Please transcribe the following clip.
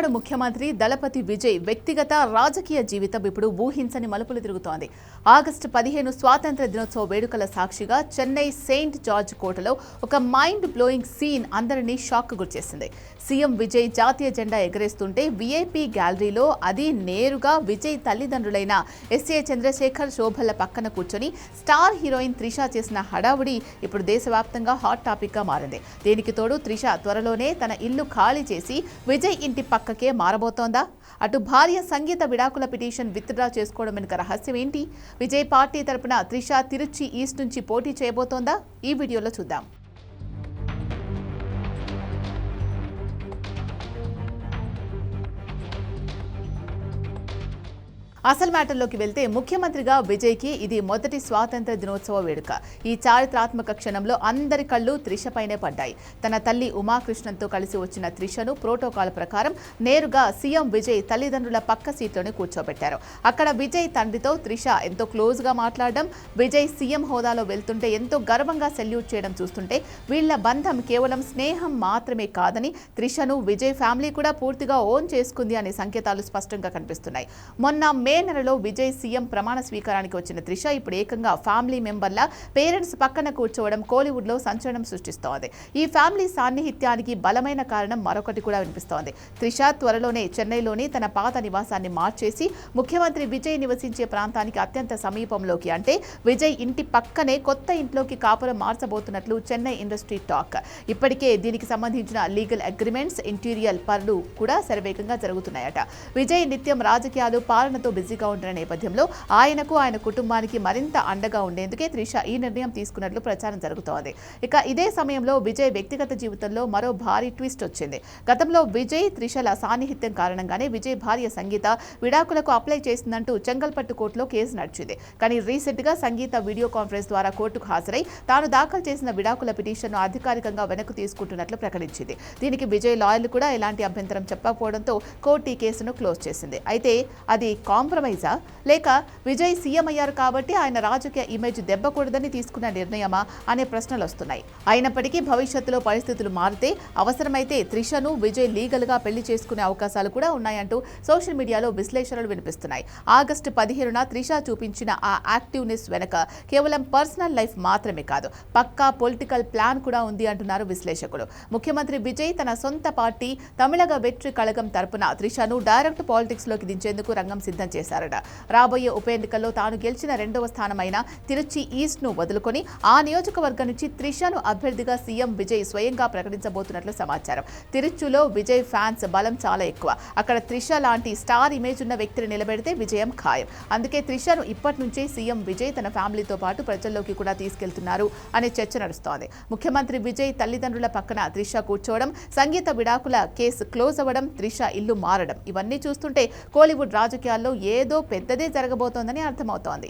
తమిళనాడు ముఖ్యమంత్రి దళపతి విజయ్ వ్యక్తిగత రాజకీయ జీవితం ఇప్పుడు ఊహించని మలుపులు తిరుగుతోంది. ఆగస్టు 15 స్వాతంత్ర్య దినోత్సవ వేడుకల సాక్షిగా చెన్నై సెయింట్ జార్జ్ కోటలో ఒక మైండ్ బ్లోయింగ్ సీన్ అందరినీ షాక్ గురిచేసింది. సీఎం విజయ్ జాతీయ జెండా ఎగరేస్తుంటే వీఐపీ గ్యాలరీలో అది నేరుగా విజయ్ తల్లిదండ్రులైన ఎస్ఏ చంద్రశేఖర్ శోభల పక్కన కూర్చొని స్టార్ హీరోయిన్ త్రిష చేసిన హడావుడి ఇప్పుడు దేశవ్యాప్తంగా హాట్ టాపిక్ గా మారింది. దీనికి తోడు త్రిష త్వరలోనే తన ఇల్లు ఖాళీ చేసి విజయ్ ఇంటి పక్కకే మారబోతోందా? అటు భార్య సంగీత విడాకుల పిటిషన్ విత్డ్రా చేసుకోవడం వెనుక రహస్యం ఏంటి? విజయ్ పార్టీ తరపున త్రిష తిరుచి ఈస్ట్ నుంచి పోటీ చేయబోతోందా? ఈ వీడియోలో చూద్దాం. అసలు మ్యాటర్లోకి వెళ్తే ముఖ్యమంత్రిగా విజయ్కి ఇది మొదటి స్వాతంత్ర్య దినోత్సవ వేడుక. ఈ చారిత్రాత్మక క్షణంలో అందరి కళ్ళు త్రిషపైనే పడ్డాయి. తన తల్లి ఉమాకృష్ణన్తో కలిసి వచ్చిన త్రిషను ప్రోటోకాల్ ప్రకారం నేరుగా సీఎం విజయ్ తల్లిదండ్రుల పక్క సీట్లోనే కూర్చోబెట్టారు. అక్కడ విజయ్ తండ్రితో త్రిష ఎంతో క్లోజ్గా మాట్లాడడం, విజయ్ సీఎం హోదాలో వెళ్తుంటే ఎంతో గర్వంగా సెల్యూట్ చేయడం చూస్తుంటే వీళ్ల బంధం కేవలం స్నేహం మాత్రమే కాదని, త్రిషను విజయ్ ఫ్యామిలీ కూడా పూర్తిగా ఓన్ చేసుకుంది అనే సంకేతాలు స్పష్టంగా కనిపిస్తున్నాయి. మొన్న మే నెలలో విజయ్ సీఎం ప్రమాణ స్వీకారానికి వచ్చిన త్రిష ఇప్పుడు ఏకంగా ఫ్యామిలీ మెంబర్ల పేరెంట్స్ పక్కన కూర్చోవడం కోలీవుడ్ లో సంచలనం సృష్టిస్తోంది. ఈ ఫ్యామిలీ సాన్నిహిత్యానికి బలమైన కారణం మరొకటి కూడా వినిపిస్తోంది. త్రిష త్వరలోనే చెన్నైలోని తన పాత నివాసాన్ని మార్చేసి ముఖ్యమంత్రి విజయ్ నివసించే ప్రాంతానికి అత్యంత సమీపంలోకి, అంటే విజయ్ ఇంటి పక్కనే కొత్త ఇంట్లోకి కాపురం మార్చబోతున్నట్లు చెన్నై ఇండస్ట్రీ టాక్. ఇప్పటికే దీనికి సంబంధించిన లీగల్ అగ్రిమెంట్స్, ఇంటీరియర్ పనులు కూడా శరవేగంగా జరుగుతున్నాయట. విజయ్ నిత్యం రాజకీయాలు, పాలనతో బిజీగా ఉంటున్న నేపథ్యంలో ఆయనకు, ఆయన కుటుంబానికి మరింత అండగా ఉండేందుకే త్రిష ఈ నిర్ణయం తీసుకున్నట్లు ప్రచారం జరుగుతోంది. ఇక ఇదే సమయంలో విజయ్ వ్యక్తిగత జీవితంలో మరో భారీ ట్విస్ట్ వచ్చింది. గతంలో విజయ్, త్రిషల సాన్నిహిత్యం కారణంగానే విజయ్ భార్య సంగీత విడాకులకు అప్లై చేసిందంటూ చెంగల్పట్టు కోర్టులో కేసు నడిచింది. కానీ రీసెంట్ గా సంగీత వీడియో కాన్ఫరెన్స్ ద్వారా కోర్టుకు హాజరై తాను దాఖలు చేసిన విడాకుల పిటిషన్ను అధికారికంగా వెనక్కు తీసుకుంటున్నట్లు ప్రకటించింది. దీనికి విజయ్ లాయర్లు కూడా ఎలాంటి అభ్యంతరం చెప్పకపోవడంతో కోర్టు ఈ కేసును క్లోజ్ చేసింది. అయితే అది కాంప్రమైజా, లేక విజయ్ సీఎం అయ్యారు కాబట్టి ఆయన రాజకీయ ఇమేజ్ దెబ్బకూడదని తీసుకున్న నిర్ణయమా అనే ప్రశ్నలు వస్తున్నాయి. అయినప్పటికీ భవిష్యత్తులో పరిస్థితులు మారితే అవసరమైతే త్రిషను విజయ్ లీగల్ గా పెళ్లి చేసుకునే అవకాశాలు కూడా ఉన్నాయంటూ సోషల్ మీడియాలో విశ్లేషణలు వినిపిస్తున్నాయి. ఆగస్టు 15న త్రిష చూపించిన ఆ యాక్టివ్నెస్ వెనక కేవలం పర్సనల్ లైఫ్ మాత్రమే కాదు, పక్కా పొలిటికల్ ప్లాన్ కూడా ఉంది అంటున్నారు విశ్లేషకులు. ముఖ్యమంత్రి విజయ్ తన సొంత పార్టీ తమిళగ వెట్రి కళగం తరపున త్రిషను డైరెక్ట్ పాలిటిక్స్ లోకి దించేందుకు రంగం సిద్ధం చేశారట. రాబోయే ఉప ఎన్నికల్లో తాను గెలిచిన 2వ స్థానమైన తిరుచి ఈస్ట్ ను వదులుకొని ఆ నియోజకవర్గం నుంచి త్రిషను అభ్యర్థిగా సీఎం విజయ్ స్వయంగా ప్రకటించబోతున్నట్లు సమాచారం. తిరుచులో విజయ్ ఫ్యాన్స్ బలం చాలా ఎక్కువ. అక్కడ త్రిష లాంటి స్టార్ ఇమేజ్ ఉన్న వ్యక్తిని నిలబెడితే విజయం ఖాయం. అందుకే త్రిషను ఇప్పటి నుంచే సీఎం విజయ్ తన ఫ్యామిలీతో పాటు ప్రజల్లోకి కూడా తీసుకెళ్తున్నారు అనే చర్చ నడుస్తోంది. ముఖ్యమంత్రి విజయ్ తల్లిదండ్రుల పక్కన త్రిష కూర్చోవడం, సంగీత విడాకుల కేసు క్లోజ్ అవ్వడం, త్రిష ఇల్లు మారడం, ఇవన్నీ చూస్తుంటే కోలీవుడ్ రాజకీయాల్లో ఏదో పెద్దదే జరగబోతోందని అర్థమవుతోంది.